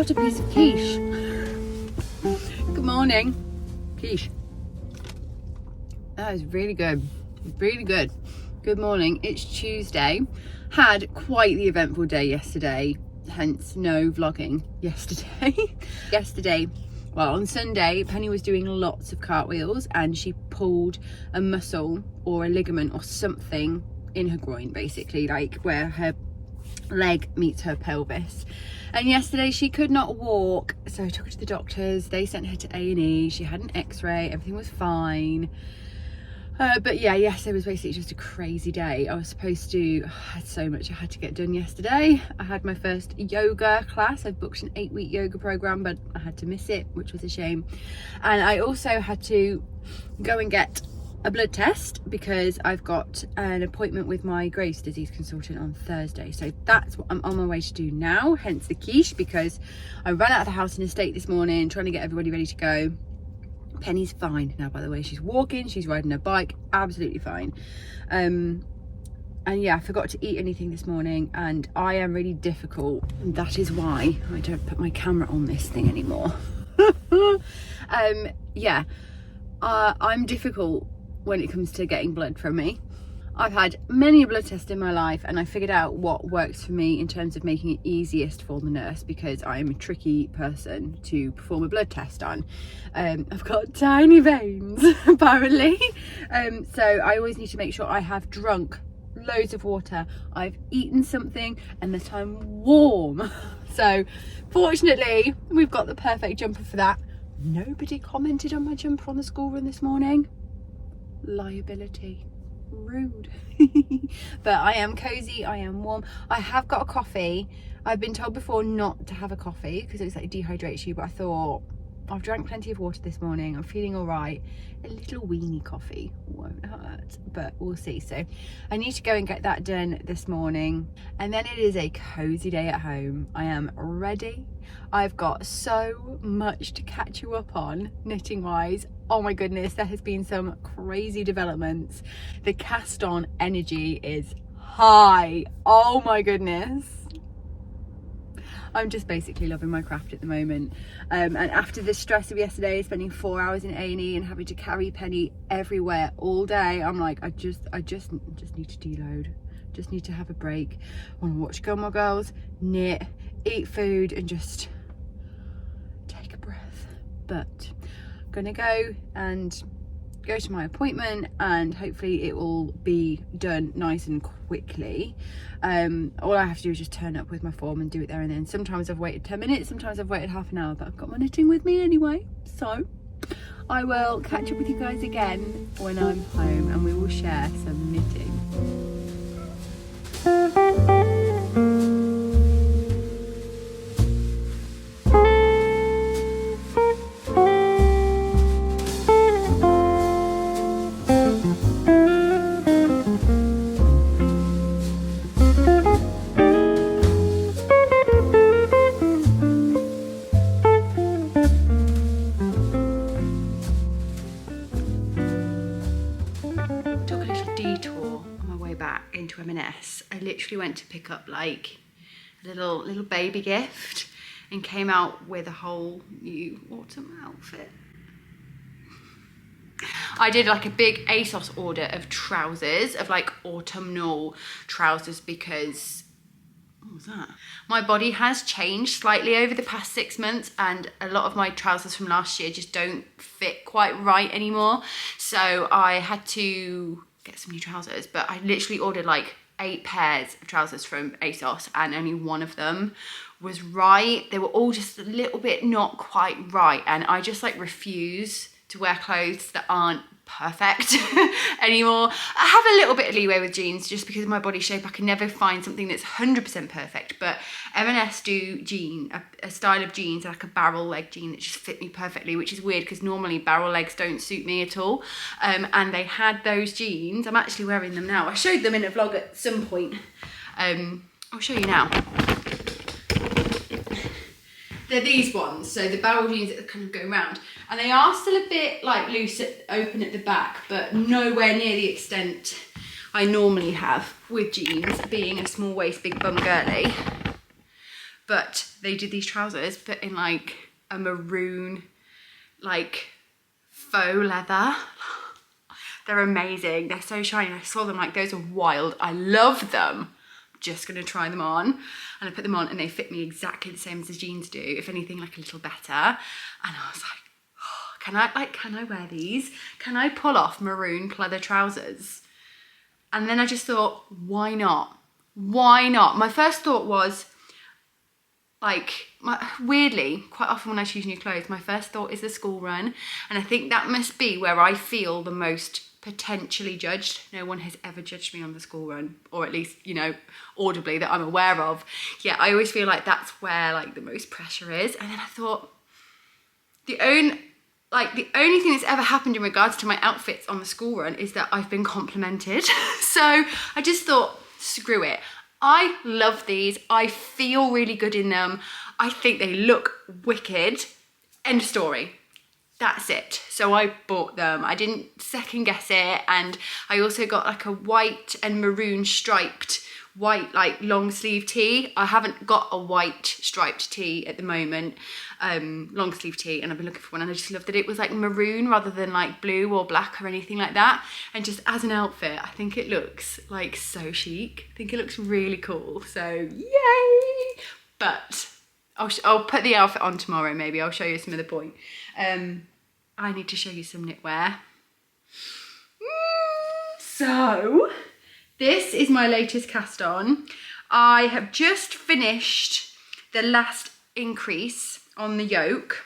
got a piece of quiche. Good morning. Quiche. That is really good. Really good. Good morning. It's Tuesday. Had quite the eventful day yesterday, hence no vlogging yesterday. Well, on Sunday, Penny was doing lots of cartwheels and she pulled a muscle or a ligament or something in her groin, basically, like where her leg meets her pelvis. And yesterday she could not walk, so I took her to the doctors. They sent her to A&E. She had an x-ray, everything was fine. But yeah, yesterday was basically just a crazy day. I was supposed to, I had so much I had to get done yesterday. I had my first yoga class. I've booked an 8-week yoga program, but I had to miss it, which was a shame. And I also had to go and get a blood test because I've got an appointment with my Graves' disease consultant on Thursday. So that's what I'm on my way to do now, hence the quiche, because I ran out of the house in a state this morning trying to get everybody ready to go. Penny's fine now, by the way. She's walking, she's riding her bike, absolutely fine. And yeah, I forgot to eat anything this morning and I am really difficult. And that is why I don't put my camera on this thing anymore. Yeah, I'm difficult when it comes to getting blood from me. I've had many a blood test in my life and I figured out what works for me in terms of making it easiest for the nurse, because I'm a tricky person to perform a blood test on. I've got tiny veins apparently, so I always need to make sure I have drunk loads of water, I've eaten something and that I'm warm. So fortunately we've got the perfect jumper for that. Nobody commented on my jumper on the school run this morning. Liability. Rude. But I am cozy, I am warm. I have got a coffee. I've been told before not to have a coffee because it's like dehydrates you, but I thought I've drank plenty of water this morning, I'm feeling all right. A little weeny coffee won't hurt, but we'll see. So I need to go and get that done this morning, and then it is a cozy day at home. I am ready. I've got so much to catch you up on knitting wise. Oh my goodness, there has been some crazy developments. The cast on energy is high. Oh my goodness. I'm just basically loving my craft at the moment. And after the stress of yesterday, spending 4 hours in A&E and having to carry Penny everywhere all day, I'm like, I just need to deload. Just need to have a break. I want to watch Gilmore Girls, knit, eat food, and just take a breath. But I'm gonna go and go to my appointment and hopefully it will be done nice and quickly. All I have to do is just turn up with my form and do it there and then. Sometimes I've waited 10 minutes, sometimes I've waited half an hour, but I've got my knitting with me anyway. So I will catch up with you guys again when I'm home and we will share some knitting. I literally went to pick up like a little baby gift and came out with a whole new autumn outfit. I did like a big ASOS order of trousers, of like autumnal trousers, because what was that? My body has changed slightly over the past 6 months and a lot of my trousers from last year just don't fit quite right anymore. So I had to get some new trousers, but I literally ordered like 8 pairs of trousers from ASOS and only one of them was right. They were all just a little bit not quite right, and I just like refuse to wear clothes that aren't perfect anymore. I have a little bit of leeway with jeans just because of my body shape. I can never find something that's 100% perfect, but M&S do a style of jeans, like a barrel leg jean that just fit me perfectly, which is weird because normally barrel legs don't suit me at all. And they had those jeans. I'm actually wearing them now. I showed them in a vlog at some point. I'll show you now. They're these ones, so the barrel jeans that kind of go round, and they are still a bit like loose open at the back, but nowhere near the extent I normally have with jeans, being a small waist, big bum girly. but they did these trousers but in like a maroon, like faux leather. They're amazing. They're so shiny. I saw them, like, those are wild. I love them. I'm just gonna try them on. And I put them on and they fit me exactly the same as the jeans do, if anything, like a little better. And I was like, oh, can I wear these? Can I pull off maroon pleather trousers? And then I just thought, why not? Why not? My first thought was, like, weirdly, quite often when I choose new clothes, my first thought is the school run. And I think that must be where I feel the most potentially judged. No one has ever judged me on the school run, or at least, you know, audibly that I'm aware of. Yeah, I always feel like that's where, like, the most pressure is. And then I thought, the only thing that's ever happened in regards to my outfits on the school run is that I've been complimented. So I just thought, screw it. I love these. I feel really good in them. I think they look wicked. End of story. That's it. So I bought them. I didn't second guess it. And I also got like a white and maroon striped white, like, long sleeve tee. I haven't got a white striped tee at the moment, long sleeve tee, and I've been looking for one, and I just love that it was like maroon rather than like blue or black or anything like that. And just as an outfit, I think it looks like so chic. I think it looks really cool. So yay! But I'll put the outfit on tomorrow. Maybe I'll show you some of the point. I need to show you some knitwear. So this is my latest cast on. I have just finished the last increase on the yoke,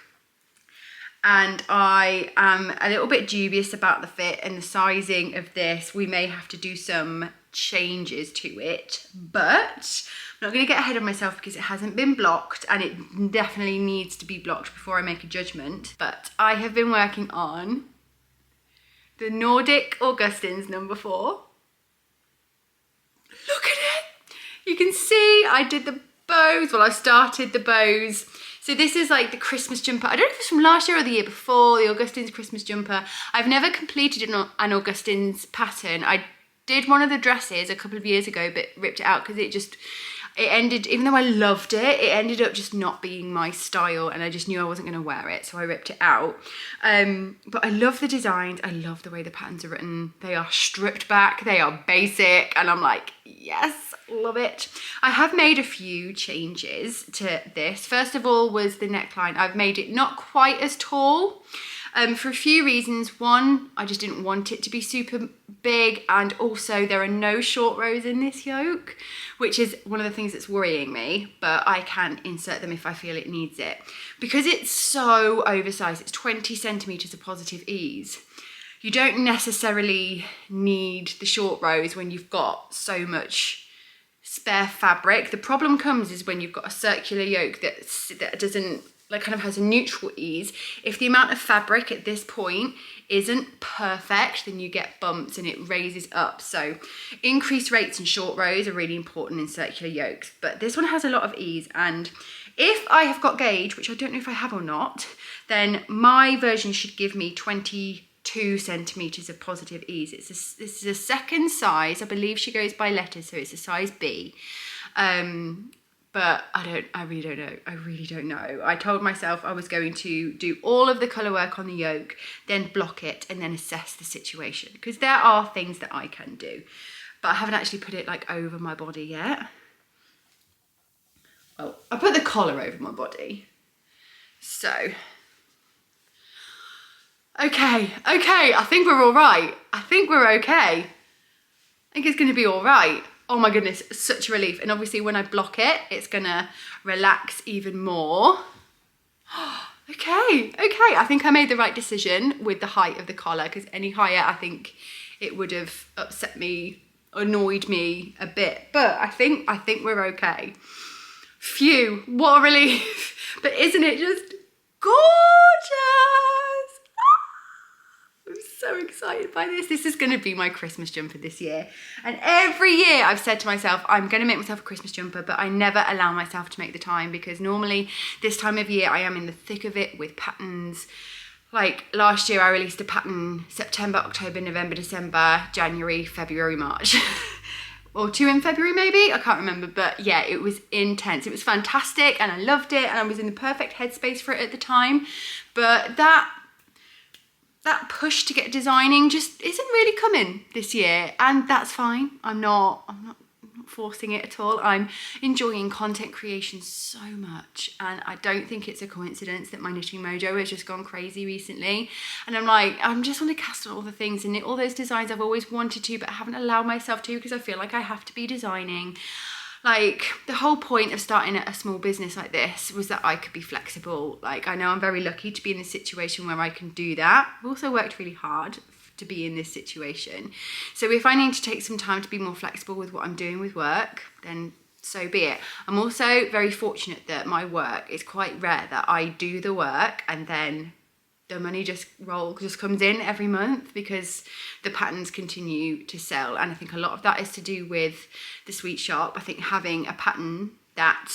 and I am a little bit dubious about the fit and the sizing of this. We may have to do some changes to it, but I'm not going to get ahead of myself because it hasn't been blocked, and it definitely needs to be blocked before I make a judgment. But I have been working on the Nordic Augustins No.4. Look at it. You can see I did the bows. Well, I started the bows. So this is like the Christmas jumper. I don't know if it's from last year or the year before, the Augustine's Christmas jumper. I've never completed an Augustine's pattern. I did one of the dresses a couple of years ago, but ripped it out because it ended, even though I loved it, it ended up just not being my style, and I just knew I wasn't going to wear it, so I ripped it out. But I love the designs. I love the way the patterns are written. They are stripped back, they are basic, and I'm like, yes, love it. I have made a few changes to this. First of all was the neckline. I've made it not quite as tall. For a few reasons. One, I just didn't want it to be super big, and also there are no short rows in this yoke, which is one of the things that's worrying me, but I can insert them if I feel it needs it. Because it's so oversized, it's 20 centimeters of positive ease. You don't necessarily need the short rows when you've got so much spare fabric. The problem comes is when you've got a circular yoke that doesn't, like, kind of has a neutral ease. If the amount of fabric at this point isn't perfect, then you get bumps and it raises up. So increased rates and short rows are really important in circular yokes, but this one has a lot of ease. And if I have got gauge, which I don't know if I have or not, then my version should give me 22 centimeters of positive ease. This is a second size. I believe she goes by letters, so it's a size B. But I really don't know. I told myself I was going to do all of the colour work on the yoke, then block it, and then assess the situation. Because there are things that I can do. But I haven't actually put it, like, over my body yet. Well, I put the collar over my body. So, okay, I think we're all right. I think we're okay. I think it's going to be all right. Oh my goodness, such a relief. And obviously when I block it, it's gonna relax even more. Okay, I think I made the right decision with the height of the collar, because any higher, I think it would have upset me, annoyed me a bit. But I think we're okay. Phew, what a relief. But isn't it just gorgeous? I'm so excited by this. This is going to be my Christmas jumper this year. And every year I've said to myself, I'm going to make myself a Christmas jumper, but I never allow myself to make the time, because normally this time of year I am in the thick of it with patterns. Like last year I released a pattern September, October, November, December, January, February, March. or 2 in February maybe, I can't remember, but yeah, it was intense. It was fantastic and I loved it and I was in the perfect headspace for it at the time, but that push to get designing just isn't really coming this year, and that's fine. I'm not forcing it at all. I'm enjoying content creation so much, and I don't think it's a coincidence that my knitting mojo has just gone crazy recently, and I'm just want to cast on all the things and knit all those designs I've always wanted to but haven't allowed myself to because I feel like I have to be designing. Like, the whole point of starting a small business like this was that I could be flexible. Like, I know I'm very lucky to be in this situation where I can do that. I've also worked really hard to be in this situation. So if I need to take some time to be more flexible with what I'm doing with work, then so be it. I'm also very fortunate that my work is quite rare that I do the work and then the money just comes in every month because the patterns continue to sell. And I think a lot of that is to do with the sweet shop. I think having a pattern that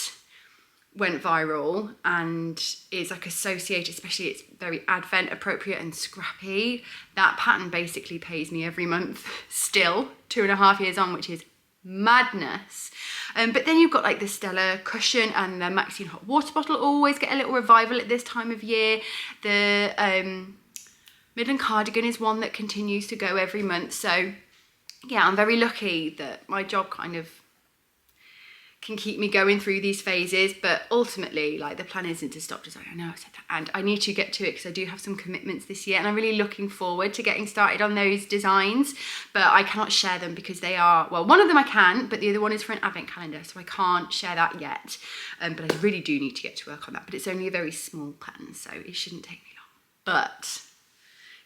went viral and is like associated, especially it's very advent appropriate and scrappy, that pattern basically pays me every month still, 2.5 years on, which is madness. But then you've got like the Stella cushion and the Maxine hot water bottle always get a little revival at this time of year. The Midland cardigan is one that continues to go every month. So yeah, I'm very lucky that my job kind of can keep me going through these phases, but ultimately, like, the plan isn't to stop designing. I know I said that, and I need to get to it because I do have some commitments this year, and I'm really looking forward to getting started on those designs, but I cannot share them because they are, well, one of them I can, but the other one is for an advent calendar, so I can't share that yet, but I really do need to get to work on that, but it's only a very small pattern, so it shouldn't take me long. But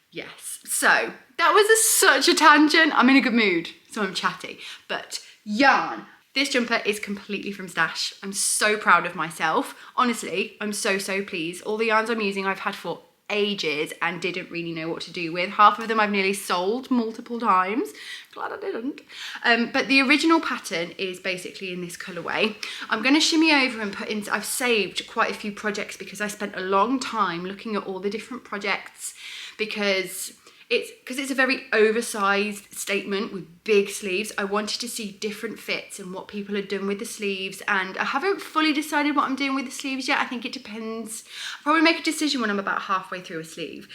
yes, so that was such a tangent. I'm in a good mood, so I'm chatty, but yarn. This jumper is completely from stash. I'm so proud of myself. Honestly, I'm so pleased. All the yarns I'm using I've had for ages and didn't really know what to do with. Half of them I've nearly sold multiple times. Glad I didn't. But the original pattern is basically in this colourway. I'm going to shimmy over and put in, I've saved quite a few projects because I spent a long time looking at all the different projects because it's a very oversized statement with big sleeves. I wanted to see different fits and what people had done with the sleeves, and I haven't fully decided what I'm doing with the sleeves yet. I think it depends. I'll probably make a decision when I'm about halfway through a sleeve.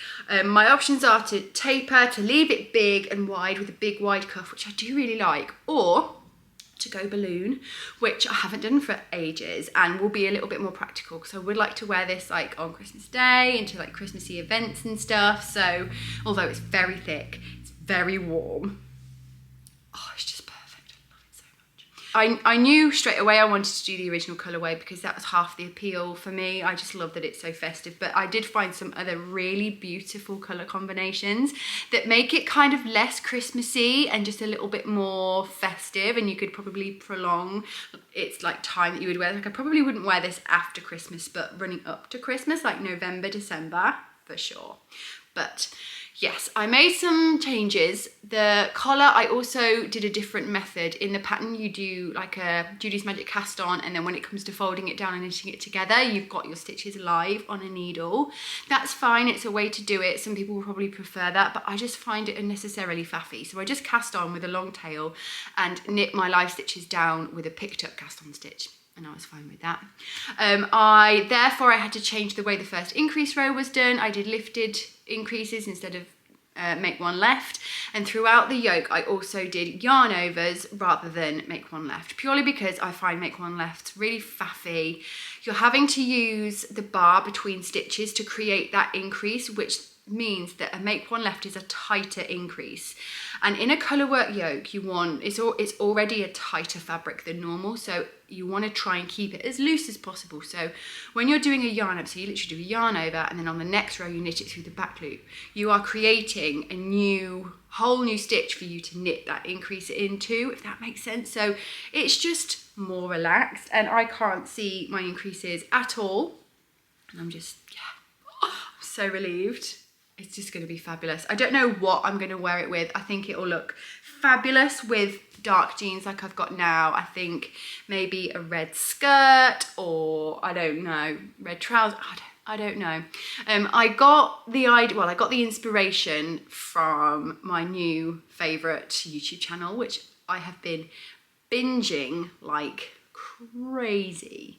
My options are to taper, to leave it big and wide with a big wide cuff, which I do really like, or to go balloon, which I haven't done for ages and will be a little bit more practical because I would like to wear this like on Christmas Day into like Christmassy events and stuff. So although it's very thick, it's very warm. Oh, it's just perfect. I love it so much. I knew straight away I wanted to do the original colourway because that was half the appeal for me. I just love that it's so festive, but I did find some other really beautiful colour combinations that make it kind of less Christmassy and just a little bit more festive, and you could probably prolong its like time that you would wear. Like, I probably wouldn't wear this after Christmas, but running up to Christmas, like November, December, for sure. But yes, I made some changes. The collar, I also did a different method. In the pattern, you do like a Judy's Magic cast on, and then when it comes to folding it down and knitting it together, you've got your stitches live on a needle. That's fine, it's a way to do it. Some people will probably prefer that, but I just find it unnecessarily faffy. So I just cast on with a long tail and knit my live stitches down with a picked up cast on stitch. And I was fine with that. Therefore I had to change the way the first increase row was done. I did lifted increases instead of make one left, and throughout the yoke I also did yarn overs rather than make one left, purely because I find make one left really faffy. You're having to use the bar between stitches to create that increase, which means that a make one left is a tighter increase, and in a colourwork yoke you want, it's already a tighter fabric than normal, so you want to try and keep it as loose as possible. So when you're doing a yarn over, so you literally do a yarn over and then on the next row you knit it through the back loop, you are creating a whole new stitch for you to knit that increase into, if that makes sense. So it's just more relaxed, and I can't see my increases at all, and I'm just, yeah, I'm so relieved. It's just going to be fabulous. I don't know what I'm going to wear it with. I think it will look fabulous with dark jeans like I've got now. I think maybe a red skirt, or I don't know, red trousers. I don't know. I got the inspiration from my new favourite YouTube channel, which I have been binging like crazy.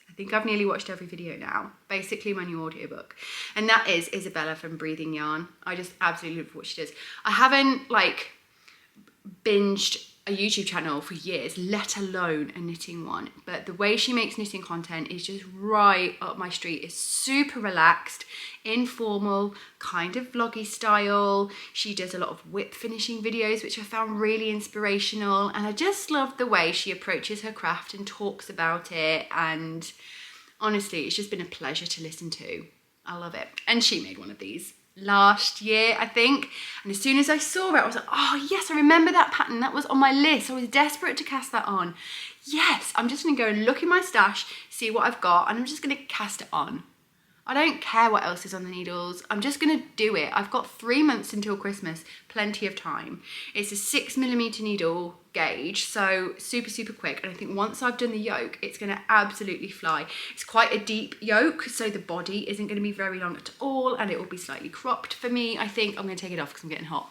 I think I've nearly watched every video now. Basically my new audiobook. And that is Isabella from Breathing Yarn. I just absolutely love what she does. I haven't like binged a YouTube channel for years, let alone a knitting one. But the way she makes knitting content is just right up my street. It's super relaxed, informal, kind of vloggy style. She does a lot of whip finishing videos, which I found really inspirational. And I just love the way she approaches her craft and talks about it. And honestly, it's just been a pleasure to listen to. I love it. And she made one of these last year, I think, and as soon as I saw it, I was like, oh yes, I remember that pattern, that was on my list. I was desperate to cast that on. Yes, I'm just gonna go and look in my stash, see what I've got, and I'm just gonna cast it on. I don't care what else is on the needles, I'm just gonna do it. I've got 3 months until Christmas, plenty of time. It's a 6mm needle gauge, so super quick, and I think once I've done the yoke, it's gonna absolutely fly. It's quite a deep yoke, so the body isn't gonna be very long at all, and it will be slightly cropped for me. I think I'm gonna take it off because I'm getting hot.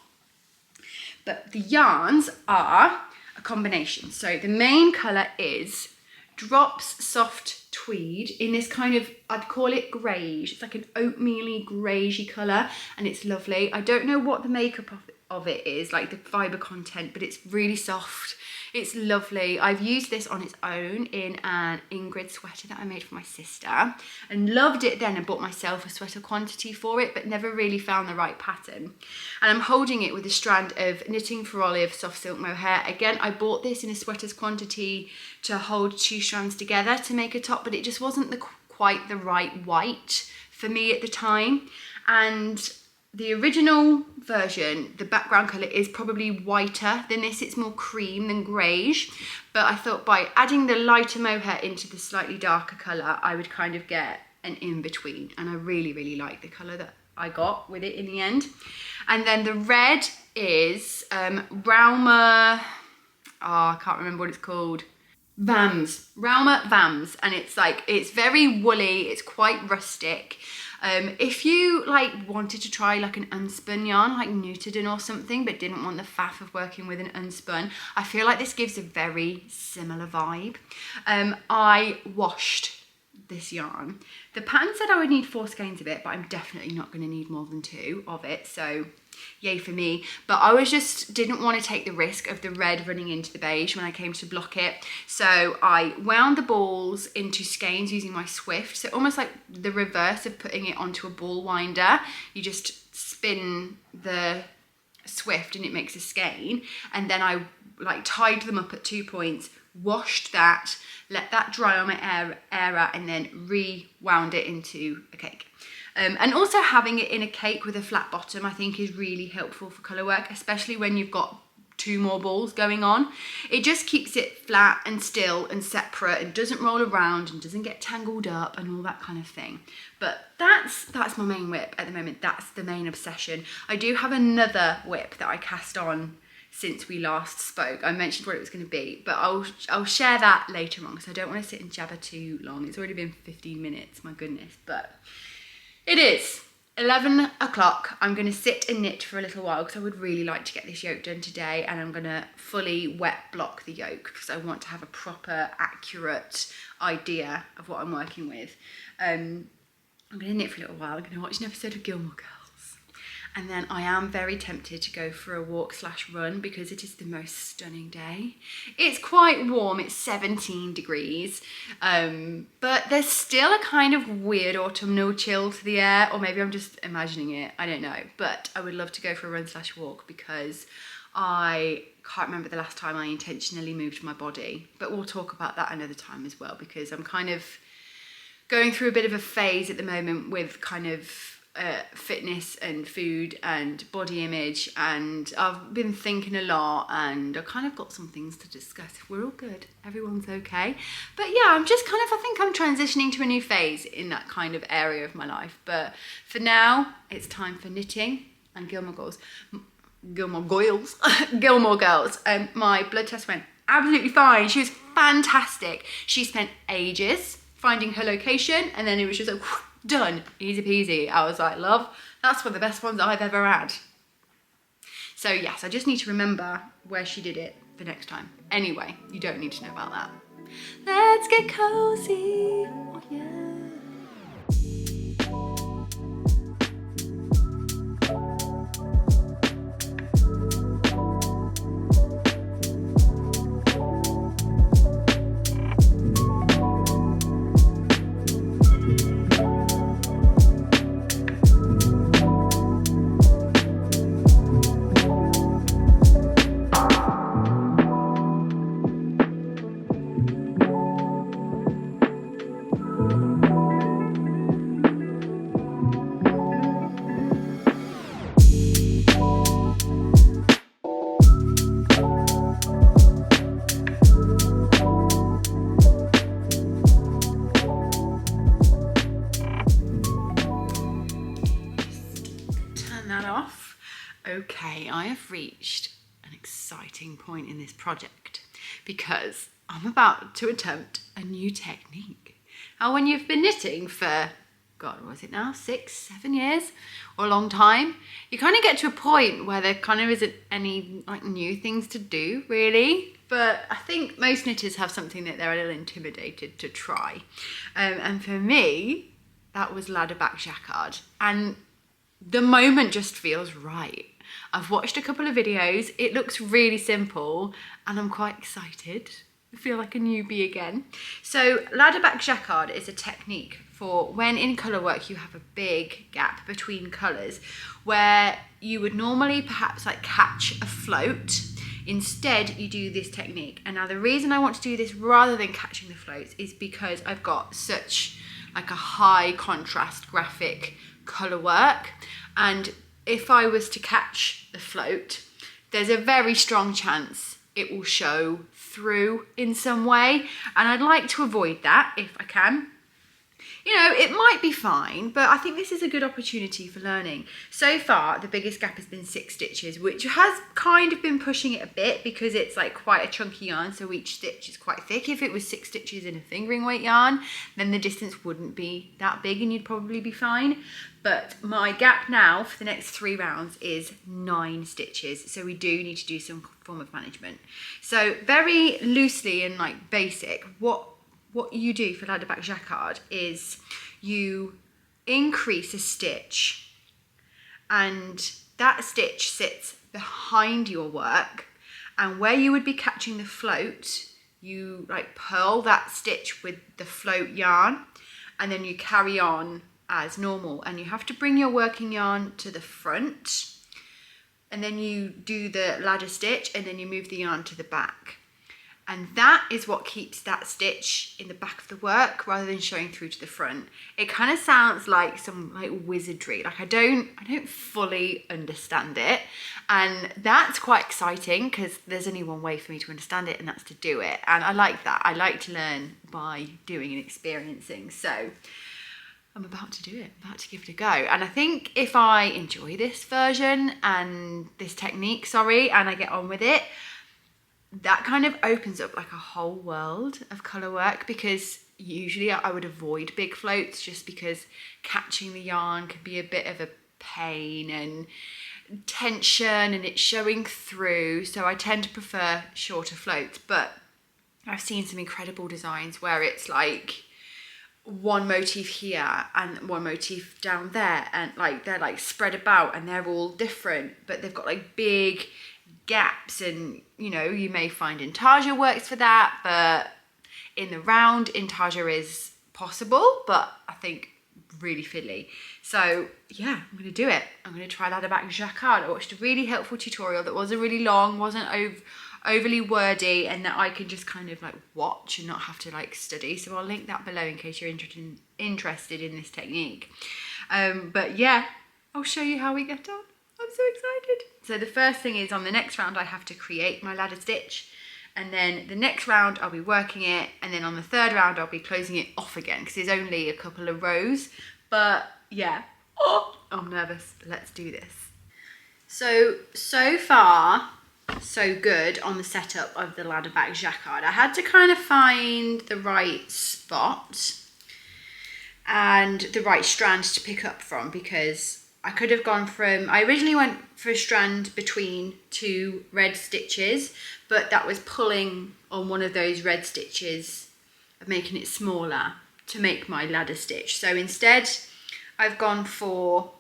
But the yarns are a combination. So the main colour is Drops Soft Tweed in this kind of, I'd call it greige. It's like an oatmeal-y, greigey colour, and it's lovely. I don't know what the makeup of it is, like the fibre content, but it's really soft. It's lovely. I've used this on its own in an Ingrid sweater that I made for my sister and loved it then, and bought myself a sweater quantity for it, but never really found the right pattern. And I'm holding it with a strand of Knitting for Olive Soft Silk Mohair. Again, I bought this in a sweater's quantity to hold 2 strands together to make a top, but it just wasn't quite the right white for me at the time. And the original version, the background colour is probably whiter than this. It's more cream than greige. But I thought by adding the lighter mohair into the slightly darker colour, I would kind of get an in-between. And I really like the colour that I got with it in the end. And then the red is Rauma, I can't remember what it's called. Rauma Vams. And it's like, it's very woolly, it's quite rustic. If you like wanted to try like an unspun yarn, like Nutiden or something, but didn't want the faff of working with an unspun, I feel like this gives a very similar vibe. I washed this yarn. The pattern said I would need 4 skeins of it, but I'm definitely not going to need more than 2 of it, so yay for me. But I didn't want to take the risk of the red running into the beige when I came to block it, so I wound the balls into skeins using my Swift. So almost like the reverse of putting it onto a ball winder. You just spin the Swift and it makes a skein, and then I like tied them up at 2 points, washed that, let that dry on my air out, and then rewound it into a cake. And also having it in a cake with a flat bottom I think is really helpful for colour work, especially when you've got 2 more balls going on. It just keeps it flat and still and separate and doesn't roll around and doesn't get tangled up and all that kind of thing. But that's my main whip at the moment. That's the main obsession. I do have another whip that I cast on since we last spoke. I mentioned what it was going to be, but I'll share that later on because I don't want to sit and jabber too long. It's already been 15 minutes, my goodness. But it is 11 o'clock. I'm going to sit and knit for a little while because I would really like to get this yoke done today, and I'm going to fully wet block the yoke because I want to have a proper, accurate idea of what I'm working with. I'm going to knit for a little while. I'm going to watch an episode of Gilmore Girls. And then I am very tempted to go for a walk/run because it is the most stunning day. It's quite warm, it's 17 degrees, but there's still a kind of weird autumnal chill to the air, or maybe I'm just imagining it, I don't know. But I would love to go for a run/walk because I can't remember the last time I intentionally moved my body, but we'll talk about that another time as well, because I'm kind of going through a bit of a phase at the moment with kind of fitness and food and body image, and I've been thinking a lot, and I kind of got some things to discuss. We're all good, everyone's okay. But yeah, I'm just kind of, I think I'm transitioning to a new phase in that kind of area of my life. But for now, it's time for knitting and Gilmore Girls. Gilmore Girls. My blood test went absolutely fine. She was fantastic. She spent ages finding her location, and then it was just like done, easy peasy. I was like, love, that's one of the best ones I've ever had. So yes, I just need to remember where she did it for next time. Anyway, you don't need to know about that. Let's get cozy. Oh yeah. Okay, I have reached an exciting point in this project because I'm about to attempt a new technique. Now, when you've been knitting for, God, was it now 6, 7 years or a long time, you kind of get to a point where there kind of isn't any like new things to do really. But I think most knitters have something that they're a little intimidated to try. And for me, that was ladderback jacquard. And the moment just feels right. I've watched a couple of videos, it looks really simple and I'm quite excited. I feel like a newbie again. So ladderback jacquard is a technique for when in colour work you have a big gap between colours where you would normally perhaps like catch a float. Instead you do this technique. And now the reason I want to do this rather than catching the floats is because I've got such like a high contrast graphic colour work, and if I was to catch the float, there's a very strong chance it will show through in some way, and I'd like to avoid that if I can. You know, it might be fine, but I think this is a good opportunity for learning. So far, the biggest gap has been 6 stitches, which has kind of been pushing it a bit because it's like quite a chunky yarn, so each stitch is quite thick. If it was 6 stitches in a fingering weight yarn, then the distance wouldn't be that big and you'd probably be fine. But my gap now for the next 3 rounds is 9 stitches, so we do need to do some form of management. So very loosely and like basic, what you do for ladderback jacquard is you increase a stitch and that stitch sits behind your work, and where you would be catching the float, you like purl that stitch with the float yarn and then you carry on as normal, and you have to bring your working yarn to the front and then you do the ladder stitch and then you move the yarn to the back. And that is what keeps that stitch in the back of the work rather than showing through to the front. It kind of sounds like some like wizardry. Like I don't fully understand it. And that's quite exciting because there's only one way for me to understand it, and that's to do it. And I like that. I like to learn by doing and experiencing. So I'm about to do it, about to give it a go. And I think if I enjoy this version and this technique, and I get on with it, that kind of opens up like a whole world of colour work, because usually I would avoid big floats just because catching the yarn can be a bit of a pain and tension and it's showing through. So I tend to prefer shorter floats, but I've seen some incredible designs where it's like one motif here and one motif down there, and like they're like spread about and they're all different, but they've got like big gaps. And you know, you may find intarsia works for that, but in the round intarsia is possible, but I think really fiddly. So yeah, I'm gonna do it. I'm gonna try ladderback jacquard. I watched a really helpful tutorial that wasn't really long, wasn't overly wordy, and that I can just kind of like watch and not have to like study. So I'll link that below in case you're interested in this technique. But yeah, I'll show you how we get on. I'm so excited. So the first thing is, on the next round I have to create my ladder stitch, and then the next round I'll be working it, and then on the third round I'll be closing it off again because there's only a couple of rows. But yeah, I'm nervous. Let's do this. So far so good on the setup of the ladderback jacquard. I had to kind of find the right spot and the right strand to pick up from, because I could have gone from, I originally went for a strand between 2 red stitches, but that was pulling on one of those red stitches of making it smaller to make my ladder stitch. So instead I've gone for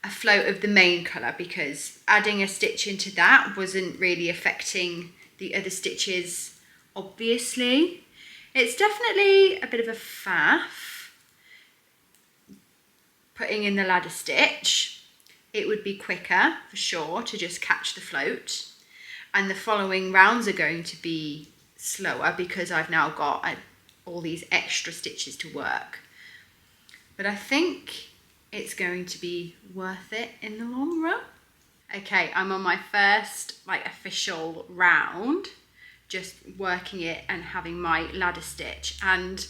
a float of the main colour, because adding a stitch into that wasn't really affecting the other stitches, obviously. It's definitely a bit of a faff putting in the ladder stitch. It would be quicker for sure to just catch the float, and the following rounds are going to be slower because I've now got all these extra stitches to work. But I think it's going to be worth it in the long run. Okay, I'm on my first like official round, just working it and having my ladder stitch, and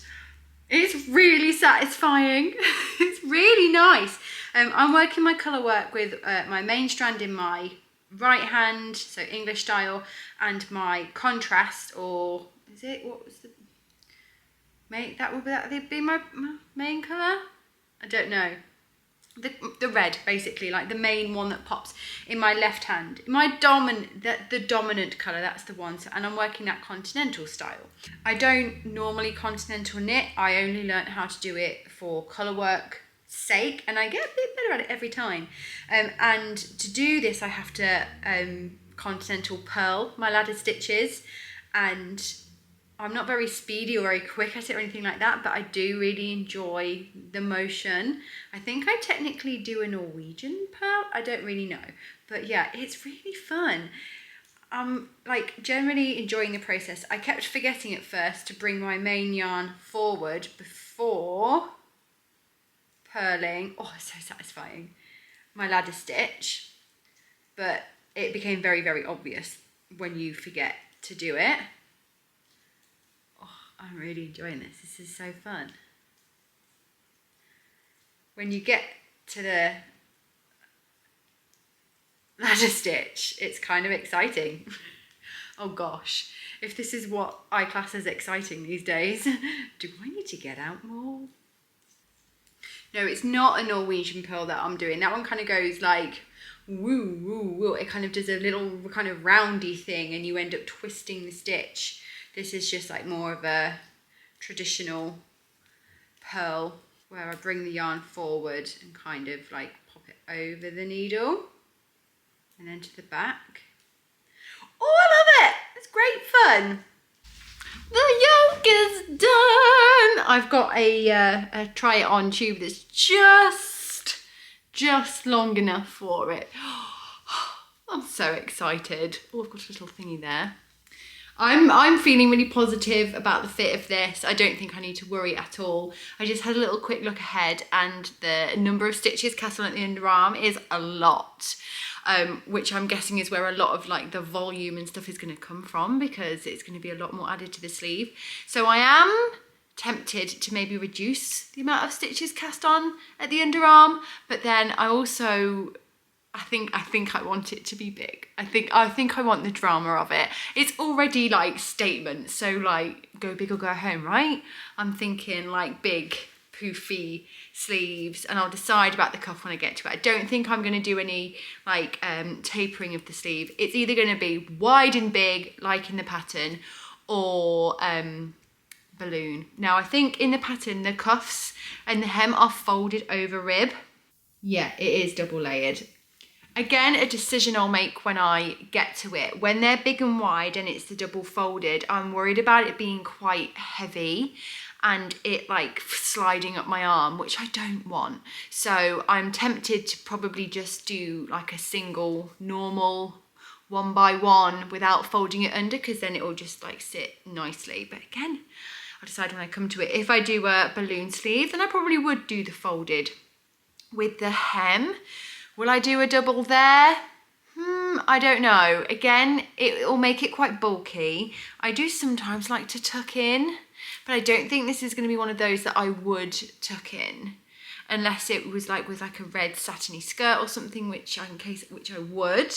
it's really satisfying. It's really nice. I'm working my colour work with my main strand in my right hand, so English style, and my contrast, or is it, what was the main, that would be my main colour? I don't know. The red, basically, like the main one that pops in my left hand. My the dominant colour, that's the one. So, and I'm working that continental style. I don't normally continental knit. I only learnt how to do it for colour work sake, and I get a bit better at it every time. And to do this, I have to continental purl my ladder stitches, and I'm not very speedy or very quick at it or anything like that, but I do really enjoy the motion. I think I technically do a Norwegian purl, I don't really know, but yeah, it's really fun. I'm like generally enjoying the process. I kept forgetting at first to bring my main yarn forward before purling. Oh, it's so satisfying, my ladder stitch, but it became very, very obvious when you forget to do it. I'm really enjoying this. This is so fun. When you get to the ladder stitch, it's kind of exciting. Oh gosh, if this is what I class as exciting these days, do I need to get out more? No, it's not a Norwegian purl that I'm doing. That one kind of goes like woo, woo, woo. It kind of does a little kind of roundy thing and you end up twisting the stitch. This is just like more of a traditional purl where I bring the yarn forward and kind of like pop it over the needle and then to the back. Oh, I love it! It's great fun. The yoke is done. I've got a try it on tube that's just long enough for it. I'm so excited. Oh, I've got a little thingy there. I'm feeling really positive about the fit of this. I don't think I need to worry at all. I just had a little quick look ahead, and the number of stitches cast on at the underarm is a lot, which I'm guessing is where a lot of like the volume and stuff is going to come from, because it's going to be a lot more added to the sleeve. So I am tempted to maybe reduce the amount of stitches cast on at the underarm, but then I also I think I want it to be big. I think I want the drama of it. It's already like statement, so like go big or go home, right? I'm thinking like big poofy sleeves, and I'll decide about the cuff when I get to it. I don't think I'm going to do any like tapering of the sleeve. It's either going to be wide and big like in the pattern, or balloon. Now I think in the pattern the cuffs and the hem are folded over rib. Yeah, it is double layered. Again, a decision I'll make when I get to it. When they're big and wide and it's the double folded, I'm worried about it being quite heavy and it like sliding up my arm, which I don't want. So I'm tempted to probably just do like a single normal 1x1 without folding it under, because then it will just like sit nicely. But again, I'll decide when I come to it. If I do a balloon sleeve, then I probably would do the folded with the hem. Will I do a double there? I don't know. Again, it will make it quite bulky. I do sometimes like to tuck in, but I don't think this is going to be one of those that I would tuck in, unless it was like with like a red satiny skirt or something, which I would.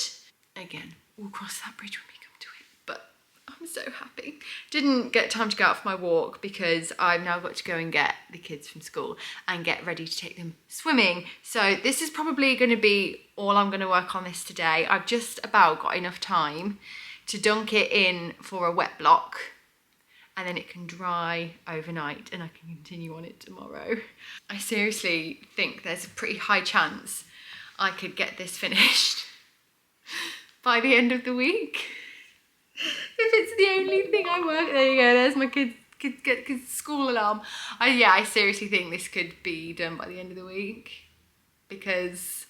Again, we'll cross that bridge when we come to it, but I'm so happy. Didn't get time to go out for my walk because I've now got to go and get the kids from school and get ready to take them swimming. So this is probably going to be all I'm going to work on this today. I've just about got enough time to dunk it in for a wet block, and then it can dry overnight and I can continue on it tomorrow. I seriously think there's a pretty high chance I could get this finished by the end of the week. If it's the only thing I work, there you go, there's my kids school alarm. I seriously think this could be done by the end of the week, because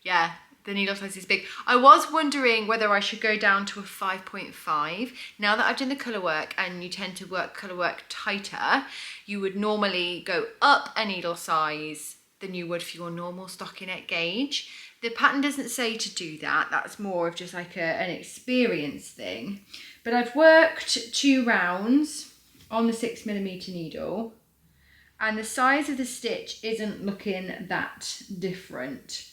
yeah, the needle size is big. I was wondering whether I should go down to a 5.5. Now that I've done the colour work, and you tend to work colour work tighter, you would normally go up a needle size than you would for your normal stockinette gauge. The pattern doesn't say to do that. That's more of just like an experience thing. But I've worked 2 rounds on the 6mm needle, and the size of the stitch isn't looking that different.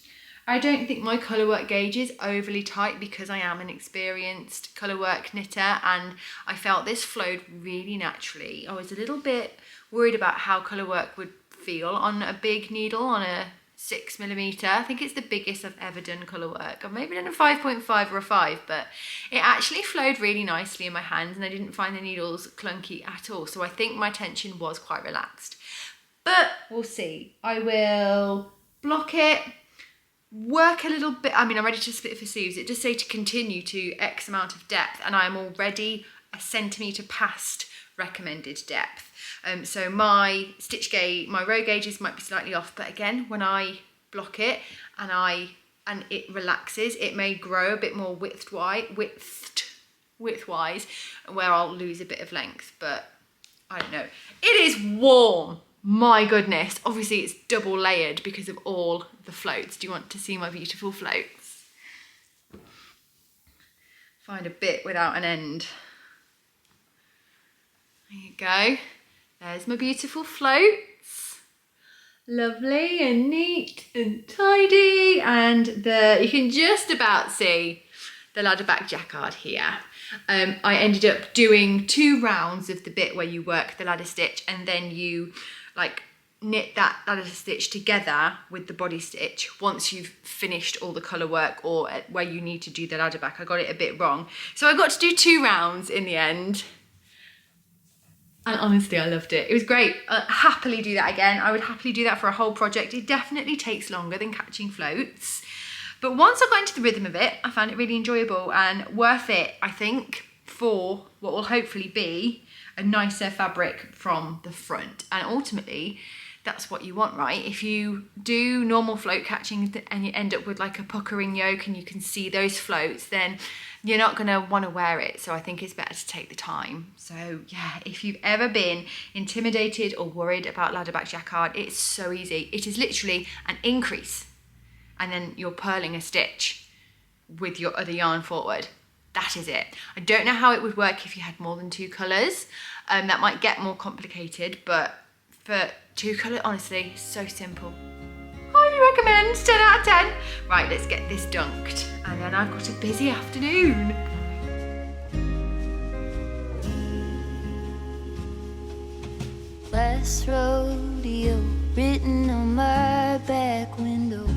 I don't think my colour work gauge is overly tight because I am an experienced colour work knitter, and I felt this flowed really naturally. I was a little bit worried about how colour work would feel on a big needle, on a 6mm. I think it's the biggest I've ever done colour work. I've maybe done a 5.5 or a 5, but it actually flowed really nicely in my hands, and I didn't find the needles clunky at all. So I think my tension was quite relaxed. But we'll see. I will block it, work a little bit. I mean, I'm ready to split for sleeves. It does say to continue to X amount of depth, and I'm already a centimetre past recommended depth. So my stitch gauge, my row gauges might be slightly off, but again, when I block it and it relaxes, it may grow a bit more widthwise, where I'll lose a bit of length, but I don't know. It is warm. My goodness, obviously it's double layered because of all the floats. Do you want to see my beautiful floats? Find a bit without an end. There you go. There's my beautiful floats. Lovely and neat and tidy. And you can just about see the ladderback jacquard here. I ended up doing 2 rounds of the bit where you work the ladder stitch, and then you like knit that ladder stitch together with the body stitch once you've finished all the colour work, or where you need to do the ladder back. I got it a bit wrong. So I got to do 2 rounds in the end. And honestly, I loved it. It was great. I'd happily do that again. I would happily do that for a whole project. It definitely takes longer than catching floats. But once I got into the rhythm of it, I found it really enjoyable and worth it, I think, for what will hopefully be a nicer fabric from the front. And ultimately, that's what you want, right? If you do normal float catching and you end up with like a puckering yoke and you can see those floats, then you're not going to want to wear it. So I think it's better to take the time. So yeah, if you've ever been intimidated or worried about ladderback jacquard, it's so easy. It is literally an increase, and then you're purling a stitch with your other yarn forward. That is it. I don't know how it would work if you had more than 2 colours. That might get more complicated, but for 2 colours, honestly, so simple. Highly recommend, 10 out of 10. Right, let's get this dunked. And then I've got a busy afternoon. Last rodeo written on my back window.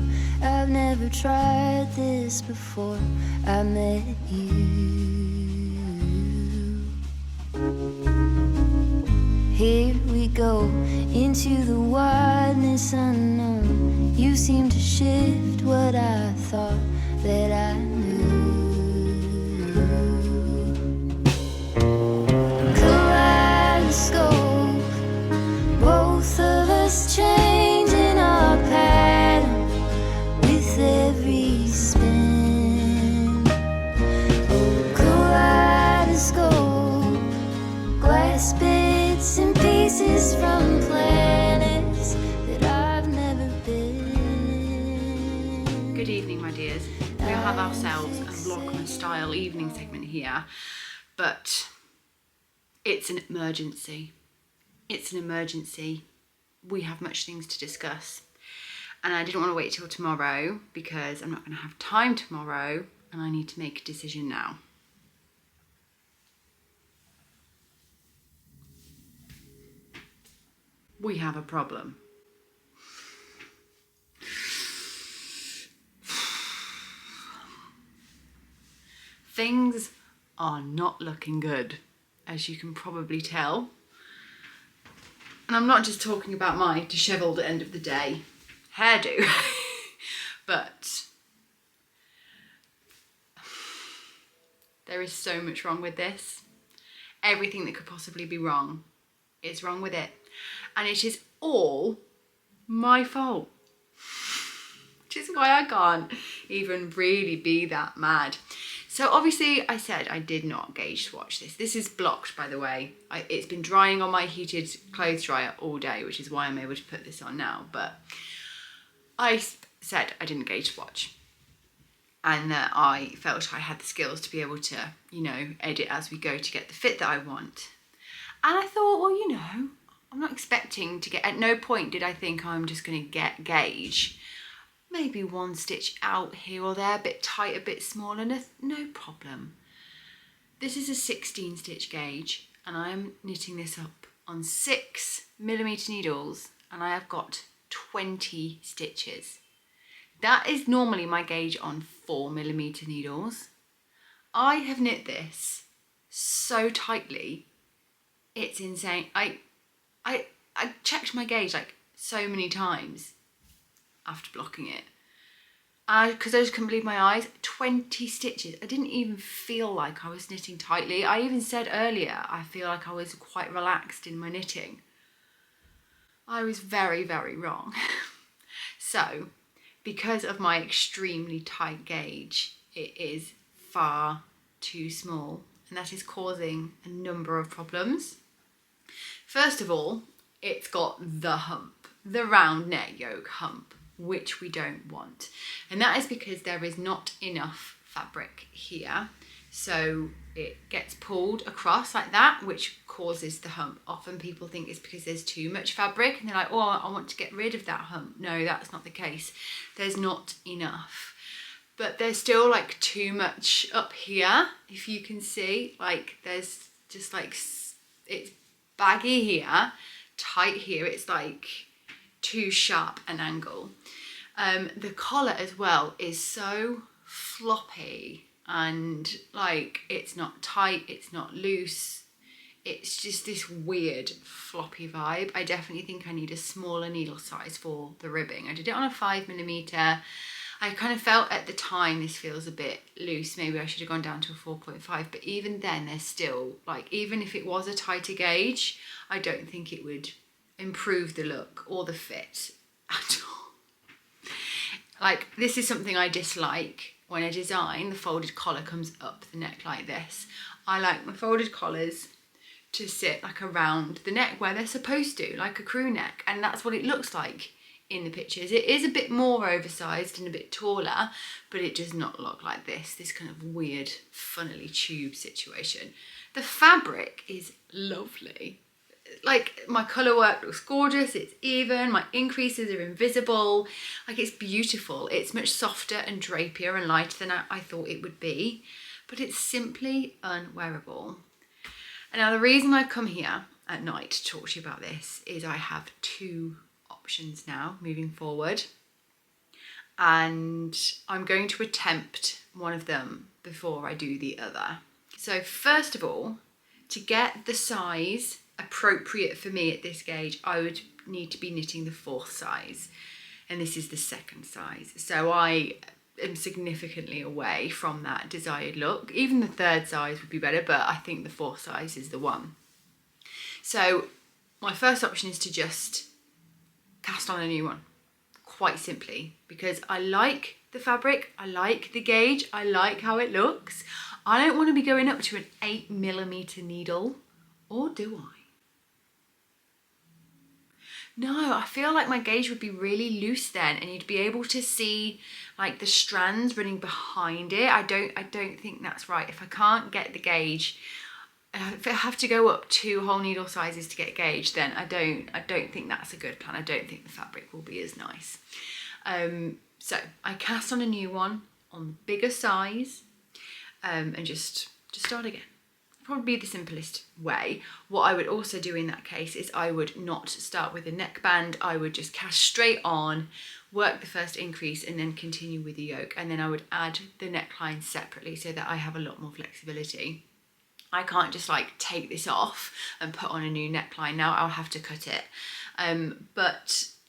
I've never tried this before I met you. Here we go into the wildness unknown. You seem to shift what I thought that I knew. Kaleidoscope, both of us changing our pattern with every spin. Oh, kaleidoscope, glass bits and pieces from planets that I've never been. Good evening, my dears. We'll have ourselves a Vlogmas style evening segment here, but it's an emergency. It's an emergency. We have much things to discuss, and I didn't want to wait till tomorrow because I'm not going to have time tomorrow, and I need to make a decision now. We have a problem. Things are not looking good, as you can probably tell. And I'm not just talking about my dishevelled end of the day hairdo, but there is so much wrong with this. Everything that could possibly be wrong is wrong with it. And it is all my fault. Which is why I can't even really be that mad. So obviously I said I did not gauge swatch this. This is blocked, by the way. It's been drying on my heated clothes dryer all day, which is why I'm able to put this on now. But I said I didn't gauge swatch, and that I felt I had the skills to be able to, you know, edit as we go to get the fit that I want. And I thought, well, you know, I'm not expecting to get, at no point did I think I'm just going to get gauge. Maybe one stitch out here or there, a bit tight, a bit smaller, no problem. This is a 16 stitch gauge, and I am knitting this up on 6mm needles, and I have got 20 stitches. That is normally my gauge on 4mm needles. I have knit this so tightly, it's insane. I checked my gauge like so many times after blocking it, because I just couldn't believe my eyes. 20 stitches. I didn't even feel like I was knitting tightly. I even said earlier I feel like I was quite relaxed in my knitting. I was very, very wrong. So because of my extremely tight gauge, it is far too small, and that is causing a number of problems. First of all, it's got the hump, the round neck yoke hump, which we don't want. And that is because there is not enough fabric here. So it gets pulled across like that, which causes the hump. Often people think it's because there's too much fabric and they're like, oh, I want to get rid of that hump. No, that's not the case. There's not enough. But there's still like too much up here, if you can see. Like there's just like, it's baggy here, tight here. It's like too sharp an angle. The collar as well is so floppy, and like it's not tight, it's not loose, it's just this weird floppy vibe. I definitely think I need a smaller needle size for the ribbing. I did it on a 5mm. I kind of felt at the time this feels a bit loose. Maybe I should have gone down to a 4.5, but even then there's still, like, even if it was a tighter gauge, I don't think it would improve the look or the fit at all. Like, this is something I dislike when I design. The folded collar comes up the neck like this. I like my folded collars to sit like around the neck where they're supposed to, like a crew neck, and that's what it looks like in the pictures. It is a bit more oversized and a bit taller, but it does not look like this kind of weird funnily tube situation. The fabric is lovely. Like, my colour work looks gorgeous, it's even, my increases are invisible, like it's beautiful. It's much softer and drapier and lighter than I thought it would be, but it's simply unwearable. And now the reason I've come here at night to talk to you about this is I have two options now moving forward, and I'm going to attempt one of them before I do the other. So first of all, to get the size appropriate for me at this gauge, I would need to be knitting the 4th size, and this is the 2nd size. So I am significantly away from that desired look. Even the 3rd size would be better, but I think the 4th size is the one. So my first option is to just cast on a new one, quite simply, because I like the fabric, I like the gauge, I like how it looks. I don't want to be going up to an 8mm needle, or do I? No, I feel like my gauge would be really loose then, and you'd be able to see like the strands running behind it. I don't think that's right. If I can't get the gauge, if I have to go up 2 whole needle sizes to get gauge, then I don't think that's a good plan. I don't think the fabric will be as nice. So I cast on a new one on the bigger size, and just start again. Probably the simplest way. What I would also do in that case is I would not start with a neckband. I would just cast straight on, work the first increase, and then continue with the yoke, and then I would add the neckline separately so that I have a lot more flexibility. I can't just like take this off and put on a new neckline. Now I'll have to cut it.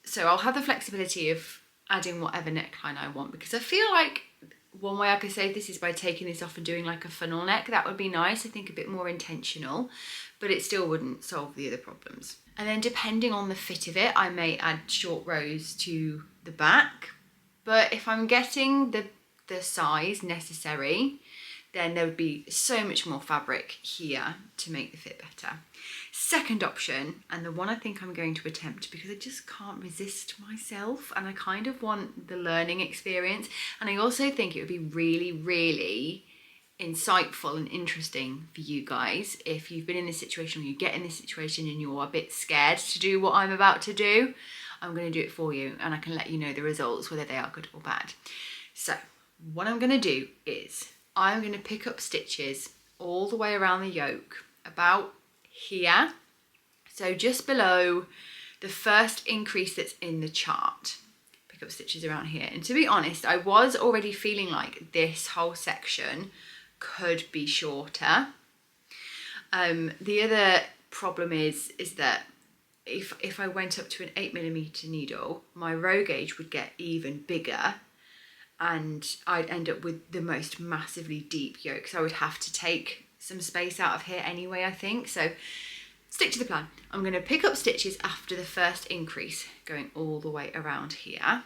So I'll have the flexibility of adding whatever neckline I want, because I feel like one way I could save this is by taking this off and doing like a funnel neck. That would be nice, I think a bit more intentional, but it still wouldn't solve the other problems. And then depending on the fit of it, I may add short rows to the back. But if I'm getting the size necessary, then there would be so much more fabric here to make the fit better. Second option, and the one I think I'm going to attempt because I just can't resist myself and I kind of want the learning experience, and I also think it would be really, really insightful and interesting for you guys if you've been in this situation, or you get in this situation and you're a bit scared to do what I'm about to do. I'm going to do it for you and I can let you know the results, whether they are good or bad. So what I'm going to do is I'm going to pick up stitches all the way around the yoke, about here, so just below the first increase that's in the chart. Pick up stitches around here, and to be honest, I was already feeling like this whole section could be shorter. The other problem is that if I went up to an 8mm needle, my row gauge would get even bigger and I'd end up with the most massively deep yoke. So I would have to take some space out of here anyway, I think. So stick to the plan. I'm going to pick up stitches after the first increase, going all the way around here.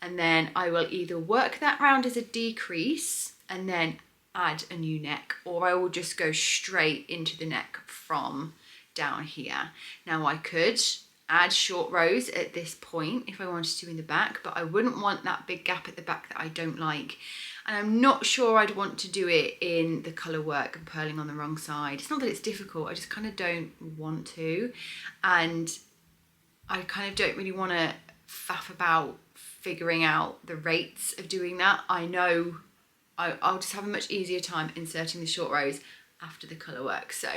And then I will either work that round as a decrease and then add a new neck, or I will just go straight into the neck from down here. Now I could add short rows at this point if I wanted to in the back, but I wouldn't want that big gap at the back that I don't like. And I'm not sure I'd want to do it in the colour work and purling on the wrong side. It's not that it's difficult, I just kind of don't want to. And I kind of don't really want to faff about figuring out the rates of doing that. I know I'll just have a much easier time inserting the short rows after the colour work. So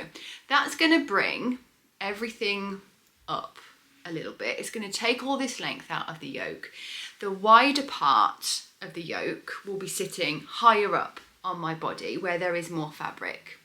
that's going to bring everything up a little bit. It's going to take all this length out of the yoke. The wider part of the yoke will be sitting higher up on my body where there is more fabric,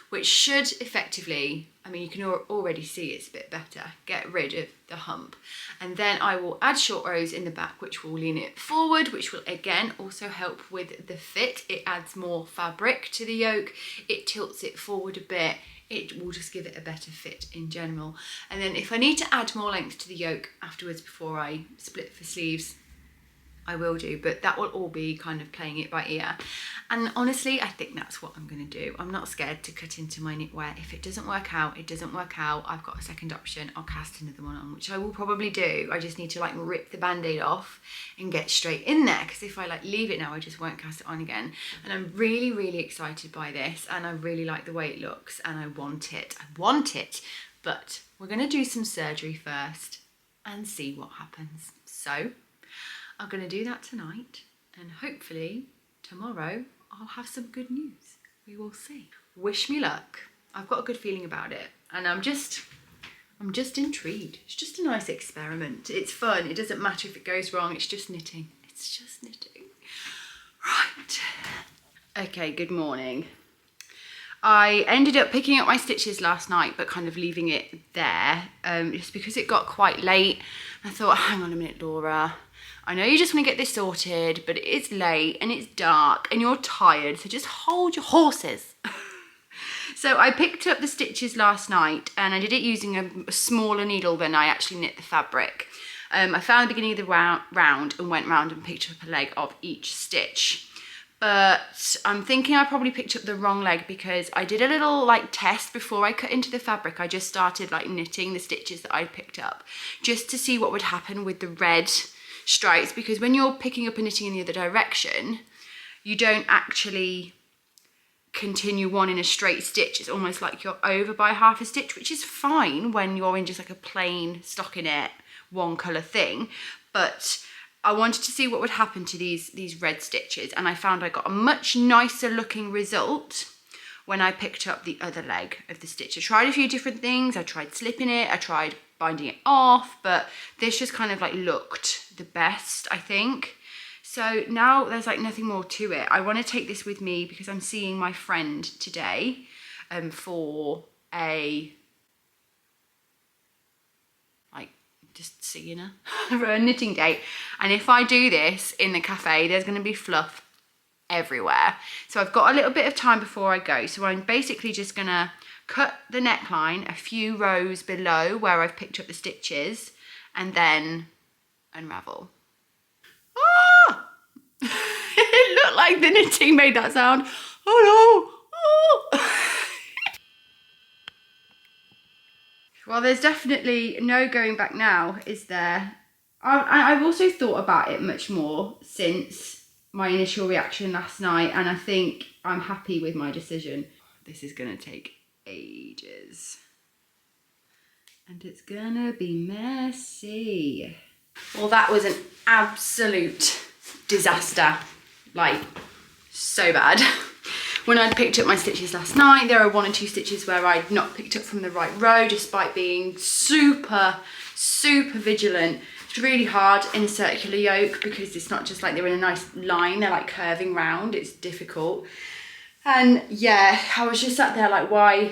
which should effectively, I mean, you can already see it's a bit better, get rid of the hump. And then I will add short rows in the back, which will lean it forward, which will again also help with the fit. It adds more fabric to the yoke, it tilts it forward a bit, it will just give it a better fit in general. And then if I need to add more length to the yoke afterwards before I split for sleeves, I will do, but that will all be kind of playing it by ear. And honestly, I think that's what I'm going to do. I'm not scared to cut into my knitwear. If it doesn't work out, it doesn't work out. I've got a second option. I'll cast another one on, which I will probably do. I just need to like rip the band-aid off and get straight in there, because if I like leave it now, I just won't cast it on again. And I'm really, really excited by this, and I really like the way it looks, and I want it. But we're going to do some surgery first and see what happens. So I'm going to do that tonight, and hopefully tomorrow I'll have some good news. We will see. Wish me luck. I've got a good feeling about it, and I'm just intrigued. It's just a nice experiment. It's fun. It doesn't matter if it goes wrong. It's just knitting. It's just knitting. Right. Okay, good morning. I ended up picking up my stitches last night, but kind of leaving it there just because it got quite late. I thought, hang on a minute, Laura. I know you just want to get this sorted, but it's late and it's dark and you're tired, so just hold your horses. So I picked up the stitches last night, and I did it using a smaller needle than I actually knit the fabric. I found the beginning of the round and went round and picked up a leg of each stitch. But I'm thinking I probably picked up the wrong leg, because I did a little like test before I cut into the fabric. I just started like knitting the stitches that I picked up just to see what would happen with the red stripes, because when you're picking up and knitting in the other direction, you don't actually continue one in a straight stitch. It's almost like you're over by half a stitch, which is fine when you're in just like a plain stockinette one colour thing. But I wanted to see what would happen to these red stitches, and I found I got a much nicer looking result when I picked up the other leg of the stitch. I tried a few different things. I tried slipping it, I tried binding it off, but this just kind of like looked the best, I think. So now there's like nothing more to it. I want to take this with me because I'm seeing my friend today, for a, like, just seeing her for a knitting date. And if I do this in the cafe, there's going to be fluff everywhere. So I've got a little bit of time before I go. So I'm basically just going to cut the neckline a few rows below where I've picked up the stitches and then unravel. Ah! It looked like the knitting made that sound. Oh no! Oh. Well, there's definitely no going back now, is there? I've also thought about it much more since my initial reaction last night, and I think I'm happy with my decision. This is gonna take ages. And it's gonna be messy. Well, that was an absolute disaster. Like, so bad. When I'd picked up my stitches last night, there were 1 or 2 stitches where I'd not picked up from the right row, despite being super vigilant. It's really hard in a circular yoke because it's not just like they're in a nice line, they're like curving round. It's difficult. And yeah, I was just sat there like, why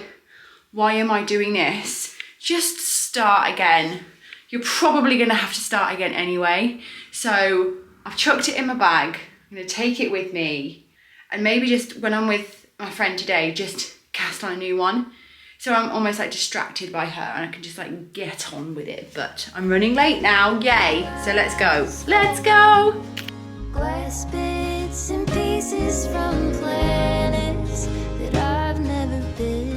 am I doing this? Just start again. You're probably gonna have to start again anyway. So I've chucked it in my bag. I'm gonna take it with me. And maybe just when I'm with my friend today, just cast on a new one. So I'm almost like distracted by her and I can just like get on with it. But I'm running late now, yay. So let's go. Let's go. Glass bits and pieces from planets that I've never been.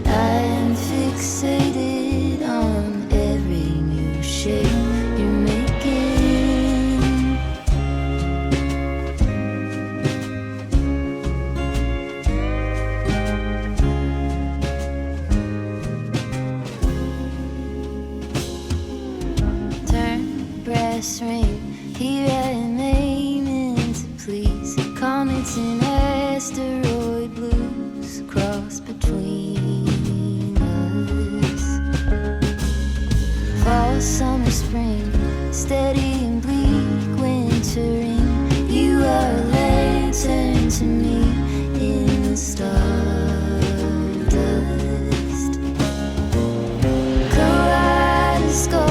I am fixated on every new shape you're making. Turn brass ring, here I am aiming to please. Comets and asteroid blues cross between us. Fall, summer, spring, steady and bleak, wintering. You are a lantern to me in the stardust. Kaleidoscope,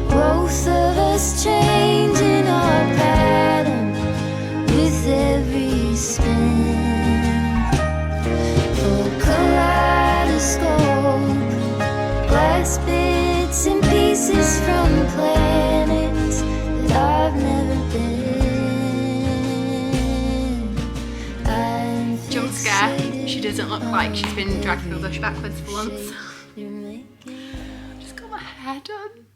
both of us changing our pattern with every spin. Oh, kaleidoscope, glass bits and pieces from planets that I've never been. I'm Jump scare. fixated She doesn't look like she's been dragged through the bush backwards for once. you're making. Just got my hair done.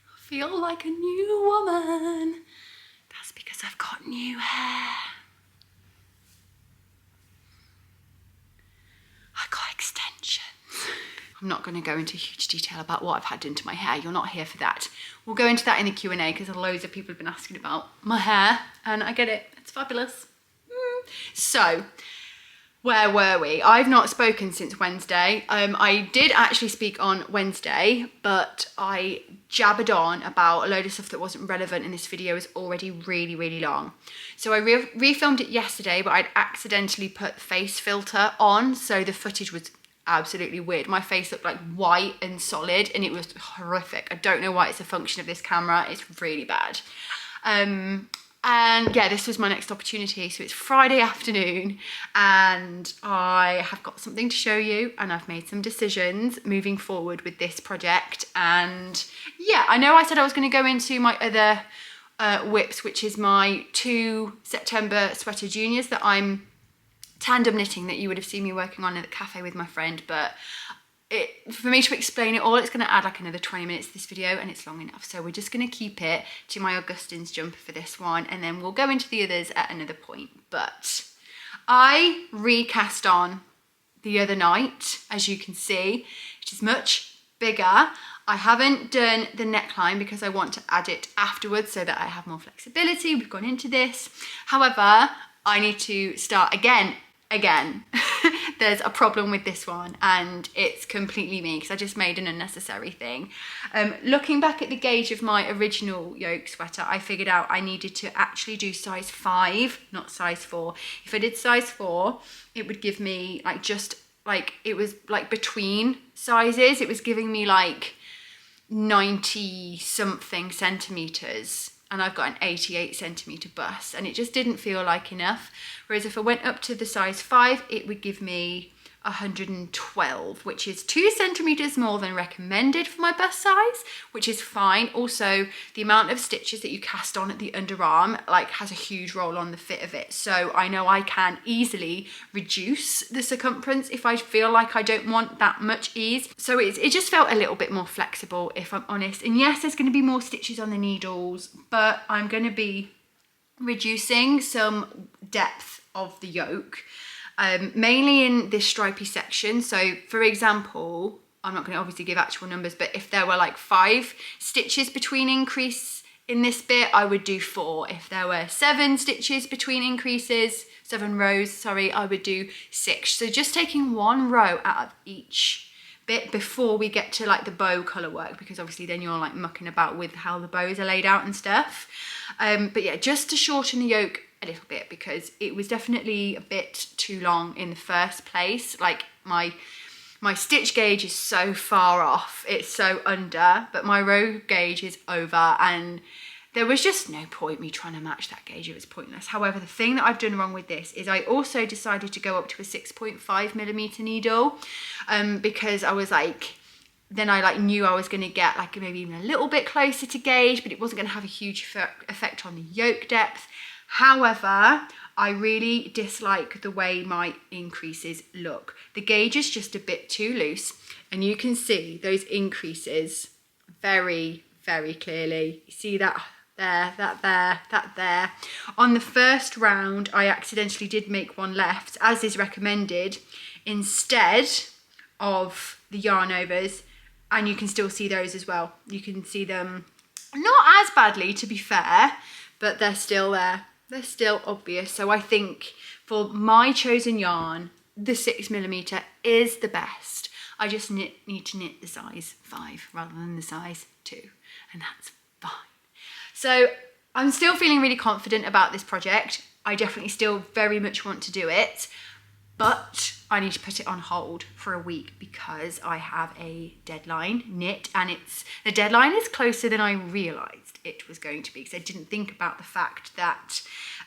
I feel like a new woman. That's because I've got new hair. I got extensions. I'm not going to go into huge detail about what I've had done to my hair. You're not here for that. We'll go into that in the Q&A because loads of people have been asking about my hair and I get it. It's fabulous. So, where were we? I've not spoken since Wednesday. I did actually speak on Wednesday, but I jabbered on about a load of stuff that wasn't relevant and this video is already really long. So I refilmed it yesterday, but I'd accidentally put face filter on, so the footage was absolutely weird. My face looked like white and solid and it was horrific. I don't know why it's a function of this camera. It's really bad. And yeah, this was my next opportunity. So it's Friday afternoon and I have got something to show you and I've made some decisions moving forward with this project. And yeah, I know I said I was going to go into my other whips, which is my 2 September sweater juniors that I'm tandem knitting, that you would have seen me working on at the cafe with my friend, but for me to explain it all, it's going to add like another 20 minutes to this video and it's long enough. So we're just going to keep it to my Augustine's jumper for this one and then we'll go into the others at another point. But I recast on the other night, as you can see, which is much bigger. I haven't done the neckline because I want to add it afterwards so that I have more flexibility. We've gone into this. However, I need to start again. there's a problem with this one, and it's completely me because I just made an unnecessary thing. Looking back at the gauge of my original yoke sweater, I figured out I needed to actually do size 5, not size 4. If I did size 4, it would give me like just like, it was like between sizes, it was giving me like 90 something centimeters, and I've got an 88 centimeter bust, and it just didn't feel like enough. Whereas if I went up to the size 5, it would give me 112, which is 2 centimeters more than recommended for my bust size, which is fine. Also, the amount of stitches that you cast on at the underarm like has a huge role on the fit of it. So I know I can easily reduce the circumference if I feel like I don't want that much ease. So it just felt a little bit more flexible, if I'm honest. And yes, there's going to be more stitches on the needles, but I'm going to be reducing some depth of the yoke. Mainly in this stripy section. So for example, I'm not going to obviously give actual numbers, but if there were like 5 stitches between increase in this bit, I would do 4. If there were 7 stitches between increases, 7 rows, sorry, I would do 6. So just taking 1 row out of each bit before we get to like the bow colour work, because obviously then you're like mucking about with how the bows are laid out and stuff. But yeah, just to shorten the yoke a little bit, because it was definitely a bit too long in the first place. Like my stitch gauge is so far off, it's so under, but my row gauge is over, and there was just no point me trying to match that gauge. It was pointless. However, the thing that I've done wrong with this is I also decided to go up to a 6.5mm needle, because I was like, then I like knew I was going to get like maybe even a little bit closer to gauge, but it wasn't going to have a huge effect on the yoke depth. However, I really dislike the way my increases look. The gauge is just a bit too loose, and you can see those increases very, very clearly. You see that there, that there, that there. On the first round, I accidentally did make one left, as is recommended, instead of the yarn overs, and you can still see those as well. You can see them not as badly, to be fair, but they're still there. They're still obvious. So I think for my chosen yarn, the 6mm is the best. I just need to knit the size 5 rather than the size 2, and that's fine. So I'm still feeling really confident about this project. I definitely still very much want to do it, but I need to put it on hold for a week because I have a deadline knit, and the deadline is closer than I realised it was going to be, because I didn't think about the fact that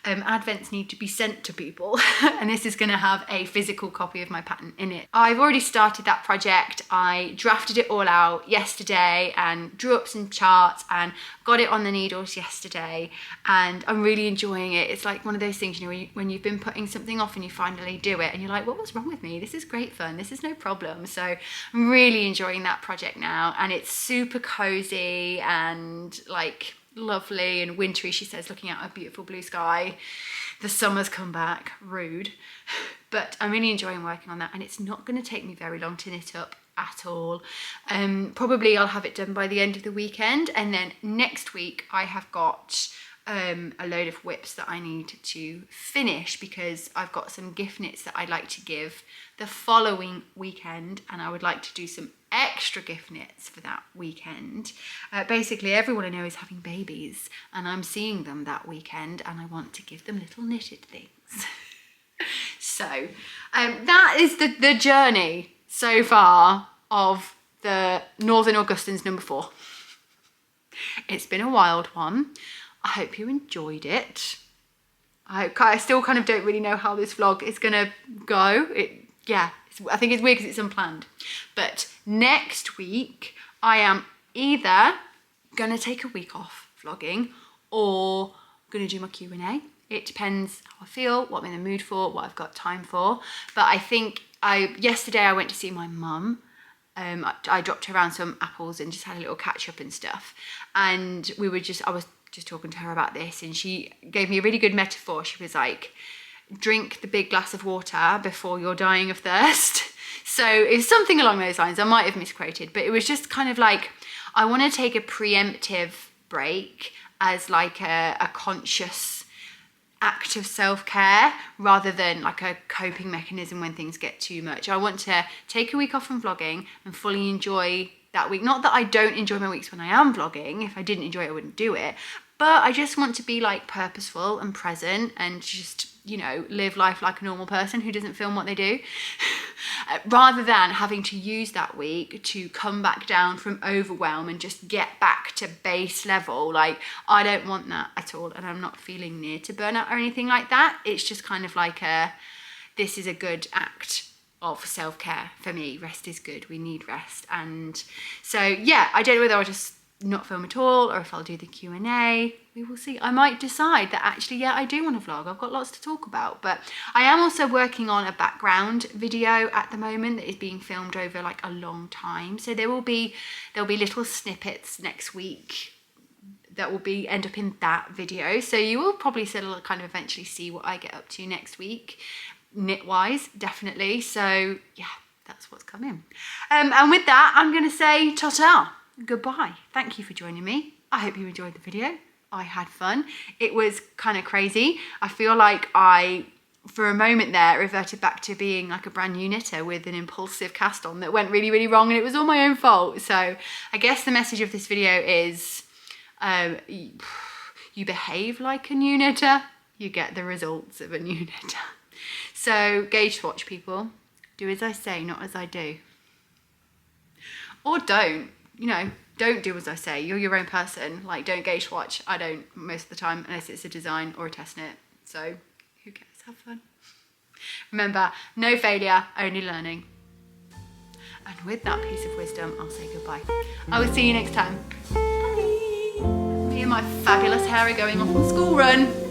advents need to be sent to people and this is going to have a physical copy of my pattern in it. I've already started that project. I drafted it all out yesterday and drew up some charts and got it on the needles yesterday, and I'm really enjoying it. It's like one of those things, you know, when you've been putting something off and you finally do it and you're like, what was wrong with me? This is great fun. This is no problem. So I'm really enjoying that project now, and it's super cozy and like lovely and wintry, she says, looking at a beautiful blue sky. The summer's come back, rude, but I'm really enjoying working on that, and it's not going to take me very long to knit up at all. Probably I'll have it done by the end of the weekend, and then next week I have got a load of whips that I need to finish, because I've got some gift knits that I'd like to give the following weekend, and I would like to do some extra gift knits for that weekend. Basically everyone I know is having babies, and I'm seeing them that weekend, and I want to give them little knitted things. So that is the journey so far of the Northern Augustins No.4. It's been a wild one. I hope you enjoyed it. I still kind of don't really know how this vlog is gonna go. I think it's weird because it's unplanned. But next week I am either gonna take a week off vlogging or gonna do my Q&A. It depends how I feel, what I'm in the mood for, what I've got time for. But I think yesterday I went to see my mum. I dropped her around some apples and just had a little catch up and stuff. And I was just talking to her about this, and she gave me a really good metaphor. She was like, drink the big glass of water before you're dying of thirst. So it's something along those lines. I might have misquoted, but it was just kind of like, I want to take a preemptive break as like a conscious act of self-care rather than like a coping mechanism when things get too much. I want to take a week off from vlogging and fully enjoy that week. Not that I don't enjoy my weeks when I am vlogging. If I didn't enjoy it, I wouldn't do it. But I just want to be like purposeful and present and just, you know, live life like a normal person who doesn't film what they do. Rather than having to use that week to come back down from overwhelm and just get back to base level. Like, I don't want that at all, and I'm not feeling near to burnout or anything like that. It's just kind of like this is a good act of self-care for me. Rest is good. We need rest. And so, yeah, I don't know whether I'll just not film at all or if I'll do the Q&A. We will see. I might decide that actually, yeah, I do want to vlog. I've got lots to talk about. But I am also working on a background video at the moment that is being filmed over like a long time. So there'll be little snippets next week that will end up in that video. So you will probably still kind of eventually see what I get up to next week, knit wise, definitely. So yeah, that's what's coming. And with that, I'm going to say ta-ta. Goodbye. Thank you for joining me. I hope you enjoyed the video. I had fun. It was kind of crazy. I feel like I, for a moment there, reverted back to being like a brand new knitter with an impulsive cast on that went really, really wrong, and it was all my own fault. So I guess the message of this video is you behave like a new knitter, you get the results of a new knitter. So gauge swatch, people. Do as I say, not as I do. Or don't. You know, don't do as I say. You're your own person. Like, don't gauge swatch. I don't most of the time, unless it's a design or a test knit. So who cares? Have fun. Remember, no failure, only learning. And with that piece of wisdom, I'll say goodbye. I will see you next time. Bye. Me and my fabulous hair are going off on school run.